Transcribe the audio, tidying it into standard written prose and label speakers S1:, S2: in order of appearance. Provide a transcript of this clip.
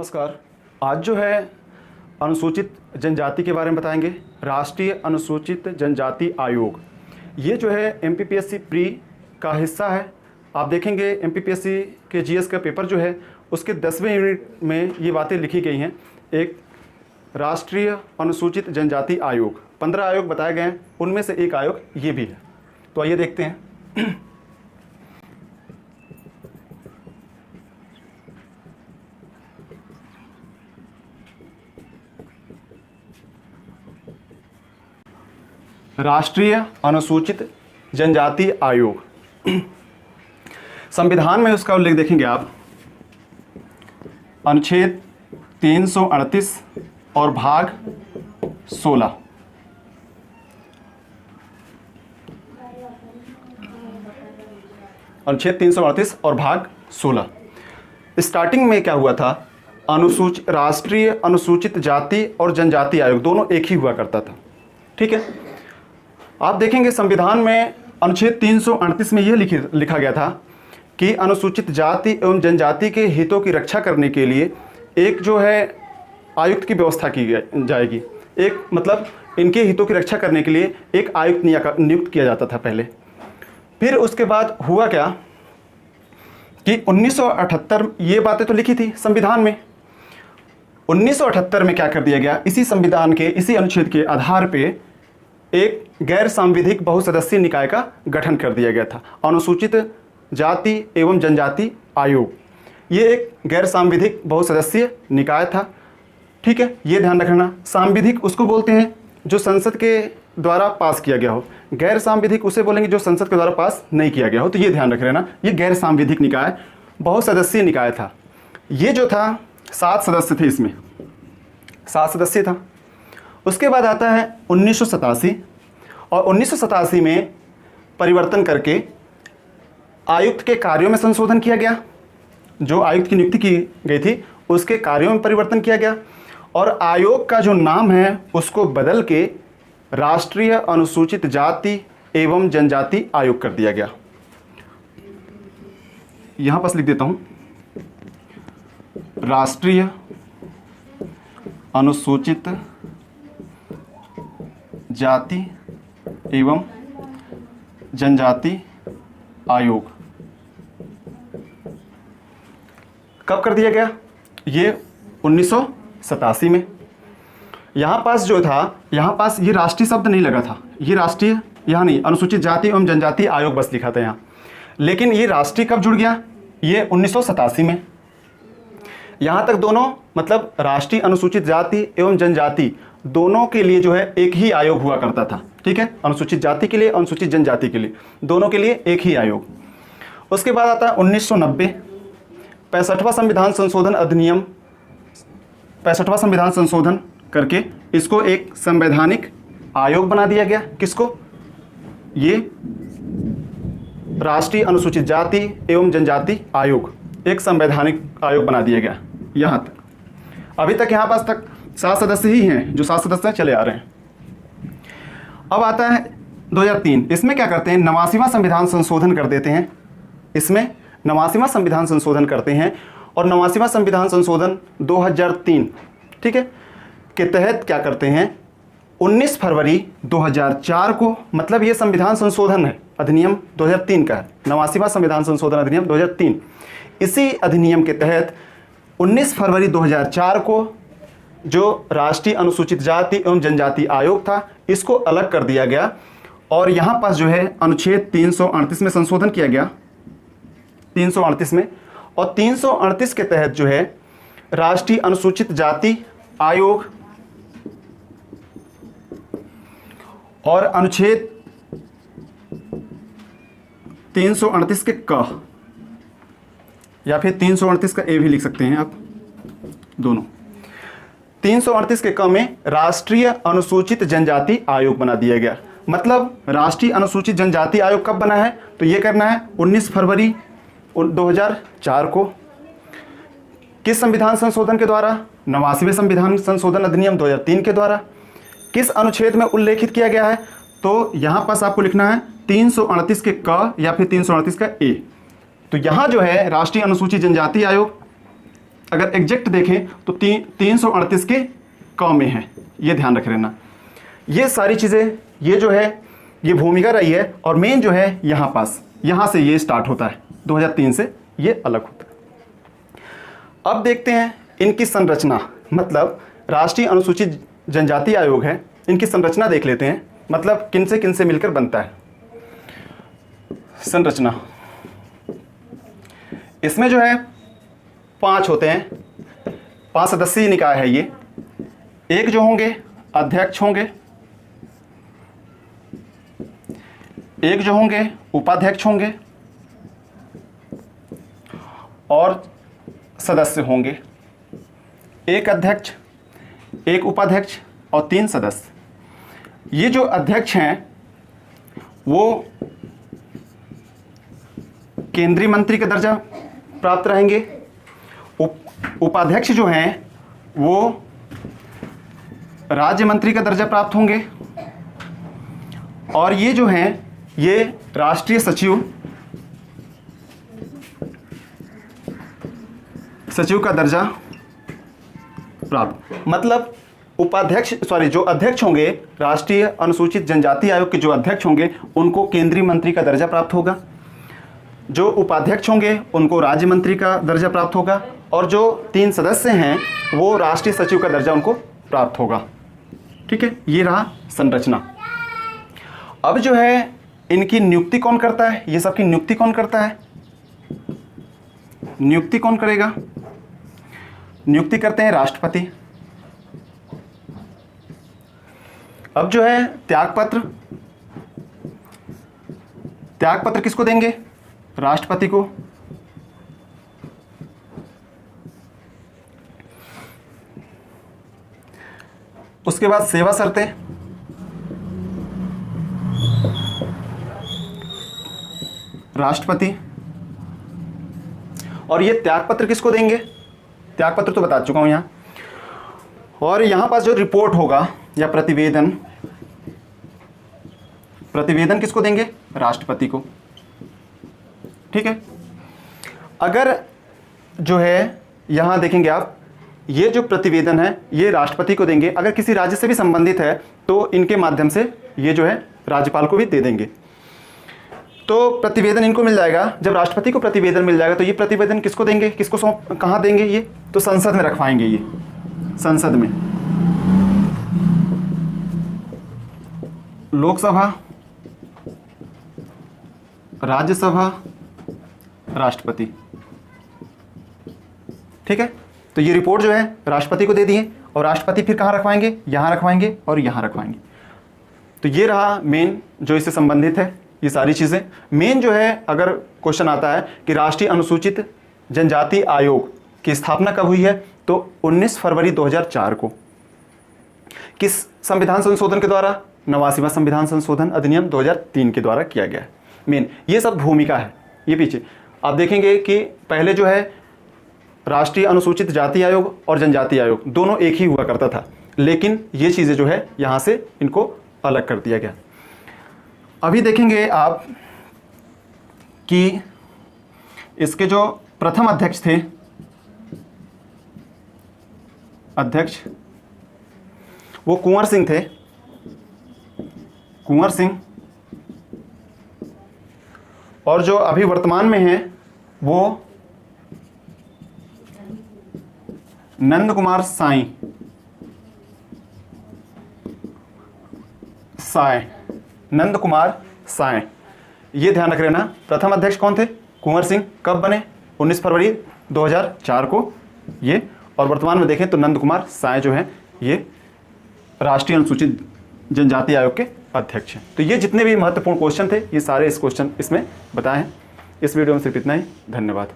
S1: नमस्कार। आज जो है अनुसूचित जनजाति के बारे में बताएंगे। राष्ट्रीय अनुसूचित जनजाति आयोग, ये जो है एमपीपीएससी प्री का हिस्सा है। आप देखेंगे एमपीपीएससी के जीएस का पेपर जो है उसके 10वें यूनिट में ये बातें लिखी गई हैं। एक राष्ट्रीय अनुसूचित जनजाति आयोग, 15 आयोग बताए गए हैं, उनमें से एक आयोग ये भी है। तो आइए देखते हैं। राष्ट्रीय अनुसूचित जनजाति आयोग, संविधान में उसका उल्लेख देखेंगे आप, अनुच्छेद 338 और भाग 16। अनुच्छेद 338 और भाग 16। स्टार्टिंग में क्या हुआ था, राष्ट्रीय अनुसूचित जाति और जनजाति आयोग दोनों एक ही हुआ करता था। ठीक है, आप देखेंगे संविधान में अनुच्छेद 338 में यह लिखा गया था कि अनुसूचित जाति एवं जनजाति के हितों की रक्षा करने के लिए एक जो है आयुक्त की व्यवस्था की जाएगी। एक मतलब इनके हितों की रक्षा करने के लिए एक आयुक्त नियुक्त किया जाता था पहले। फिर उसके बाद हुआ क्या कि 1978 ये बातें तो लिखी थी संविधान में। 1978 में क्या कर दिया गया, इसी संविधान के इसी अनुच्छेद के आधार पे एक गैर सांविधिक बहुसदस्यीय निकाय का गठन कर दिया गया था, अनुसूचित जाति एवं जनजाति आयोग। ये एक गैर सांविधिक बहुसदस्यीय निकाय था। ठीक है, ये ध्यान रखना। सांविधिक उसको बोलते हैं जो संसद के द्वारा पास किया गया हो, गैर सांविधिक उसे बोलेंगे जो संसद के द्वारा पास नहीं किया गया हो। तो ये ध्यान रख लेना, ये गैर सांविधिक निकाय बहुसदस्यीय निकाय था। ये जो था 7 सदस्य थे, इसमें 7 सदस्य था। उसके बाद आता है 1987, और 1987 में परिवर्तन करके आयुक्त के कार्यों में संशोधन किया गया। जो आयुक्त की नियुक्ति की गई थी उसके कार्यों में परिवर्तन किया गया, और आयोग का जो नाम है उसको बदल के राष्ट्रीय अनुसूचित जाति एवं जनजाति आयोग कर दिया गया। यहां पास लिख देता हूं, राष्ट्रीय अनुसूचित जाति एवं जनजाति आयोग कब कर दिया गया, ये 1987 में। यहाँ पास जो था, यहाँ पास ये राष्ट्रीय शब्द नहीं लगा था, ये राष्ट्रीय यहाँ नहीं, अनुसूचित जाति एवं जनजाति आयोग बस लिखा था यहाँ। लेकिन ये राष्ट्रीय कब जुड़ गया, ये 1987 में। यहाँ तक दोनों मतलब राष्ट्रीय अनुसूचित जाति एवं जनजाति दोनों के लिए जो है एक ही आयोग हुआ करता था। ठीक है, अनुसूचित जाति के लिए, अनुसूचित जनजाति के लिए, दोनों के लिए एक ही आयोग। उसके बाद आता है 1990, 65वां संविधान संशोधन अधिनियम, 65वां संविधान संशोधन करके इसको एक संवैधानिक आयोग बना दिया गया। किसको, ये राष्ट्रीय अनुसूचित जाति एवं जनजाति आयोग, एक संवैधानिक आयोग बना दिया गया। यहाँ तक अभी तक यहाँ पास तक 7 सदस्य ही हैं, जो 7 सदस्य चले आ रहे हैं। अब आता है 2003, इसमें क्या करते हैं, 89वां संविधान संशोधन कर देते हैं। इसमें 89वां संविधान संशोधन करते हैं, और 89वां संविधान संशोधन 2003, ठीक है, के तहत क्या करते हैं, 19 फरवरी 2004 को, मतलब ये संविधान संशोधन है, अधिनियम 2003 का है, 89वां संविधान संशोधन अधिनियम 2003। इसी अधिनियम के तहत 19 फरवरी 2004 को जो राष्ट्रीय अनुसूचित जाति एवं जनजाति आयोग था, इसको अलग कर दिया गया, और यहाँ पास जो है अनुच्छेद 338 में संशोधन किया गया, 338 में। और 338 के तहत जो है राष्ट्रीय अनुसूचित जाति आयोग और अनुच्छेद 338 के क, या फिर 338 का ए भी लिख सकते हैं आप, दोनों। 338 के क में राष्ट्रीय अनुसूचित जनजाति आयोग बना दिया गया। मतलब राष्ट्रीय अनुसूचित जनजाति आयोग कब बना है, तो ये करना है 19 फरवरी 2004 को। किस संविधान संशोधन के द्वारा, 89वें संविधान संशोधन अधिनियम 2003 के द्वारा। किस अनुच्छेद में उल्लेखित किया गया है, तो यहाँ पास आपको लिखना है 338 के क या फिर 338 का ए। तो यहाँ जो है राष्ट्रीय अनुसूचित जनजाति आयोग, अगर एग्जैक्ट देखें तो 338 के क में है, ये ध्यान रख लेना। ये सारी चीज़ें, ये जो है ये भूमिका रही है, और मेन जो है यहाँ पास, यहाँ से ये स्टार्ट होता है, 2003 से ये अलग होता है। अब देखते हैं इनकी संरचना, मतलब राष्ट्रीय अनुसूचित जनजाति आयोग है, इनकी संरचना देख लेते हैं, मतलब किन से मिलकर बनता है। संरचना इसमें जो है 5 होते हैं, 5 सदस्यीय निकाय है ये। एक जो होंगे अध्यक्ष होंगे, एक जो होंगे उपाध्यक्ष होंगे, और सदस्य होंगे। एक अध्यक्ष, एक उपाध्यक्ष और 3 सदस्य। ये जो अध्यक्ष हैं वो केंद्रीय मंत्री का दर्जा प्राप्त रहेंगे। उपाध्यक्ष जो हैं वो राज्य मंत्री का दर्जा प्राप्त होंगे, और ये जो हैं ये राष्ट्रीय सचिव का दर्जा प्राप्त। मतलब जो अध्यक्ष होंगे, राष्ट्रीय अनुसूचित जनजाति आयोग के जो अध्यक्ष होंगे उनको केंद्रीय मंत्री का दर्जा प्राप्त होगा, जो उपाध्यक्ष होंगे उनको राज्य मंत्री का दर्जा प्राप्त होगा, और जो 3 सदस्य हैं वो राष्ट्रीय सचिव का दर्जा उनको प्राप्त होगा। ठीक है, ये रहा संरचना। अब जो है इनकी नियुक्ति कौन करता है, ये सब की नियुक्ति कौन करता है? नियुक्ति कौन करेगा? नियुक्ति करते हैं राष्ट्रपति। अब जो है त्यागपत्र किसको देंगे? राष्ट्रपति को। उसके बाद सेवा शर्तें, राष्ट्रपति। और ये त्यागपत्र किसको देंगे? त्यागपत्र तो बता चुका हूं यहां। और यहां पास जो रिपोर्ट होगा या प्रतिवेदन किसको देंगे? राष्ट्रपति को। ठीक है। अगर जो है यहां देखेंगे आप, ये जो प्रतिवेदन है ये राष्ट्रपति को देंगे। अगर किसी राज्य से भी संबंधित है तो इनके माध्यम से ये जो है राज्यपाल को भी दे देंगे। तो प्रतिवेदन इनको मिल जाएगा। जब राष्ट्रपति को प्रतिवेदन मिल जाएगा तो ये प्रतिवेदन किसको देंगे? कहाँ देंगे? ये तो संसद में रखवाएंगे। ये संसद में, लोकसभा, राज्यसभा, राष्ट्रपति। ठीक है। तो ये रिपोर्ट जो है राष्ट्रपति को दे दिए, और राष्ट्रपति फिर कहाँ रखवाएंगे? यहाँ रखवाएंगे और यहाँ रखवाएंगे। तो ये रहा मेन जो इससे संबंधित है, ये सारी चीज़ें। मेन जो है अगर क्वेश्चन आता है कि राष्ट्रीय अनुसूचित जनजाति आयोग की स्थापना कब हुई है, तो 19 फरवरी 2004 को। किस संविधान संशोधन के द्वारा? 89वां संविधान संशोधन अधिनियम 2003 के द्वारा किया गया है। मेन ये सब भूमिका है। ये पीछे आप देखेंगे कि पहले जो है राष्ट्रीय अनुसूचित जाति आयोग और जनजाति आयोग दोनों एक ही हुआ करता था, लेकिन ये चीज़ें जो है यहाँ से इनको अलग कर दिया गया। अभी देखेंगे आप कि इसके जो प्रथम अध्यक्ष थे, वो कुंवर सिंह थे। कुंवर सिंह। और जो अभी वर्तमान में हैं वो नंद कुमार साय। नंद कुमार साय, ये ध्यान रख लेना। प्रथम अध्यक्ष कौन थे? कुंवर सिंह। कब बने? 19 फरवरी 2004 को ये। और वर्तमान में देखें तो नंद कुमार साय जो हैं ये राष्ट्रीय अनुसूचित जनजाति आयोग के अध्यक्ष हैं। तो ये जितने भी महत्वपूर्ण क्वेश्चन थे ये सारे इसमें बताए हैं। इस वीडियो में सिर्फ इतना ही। धन्यवाद।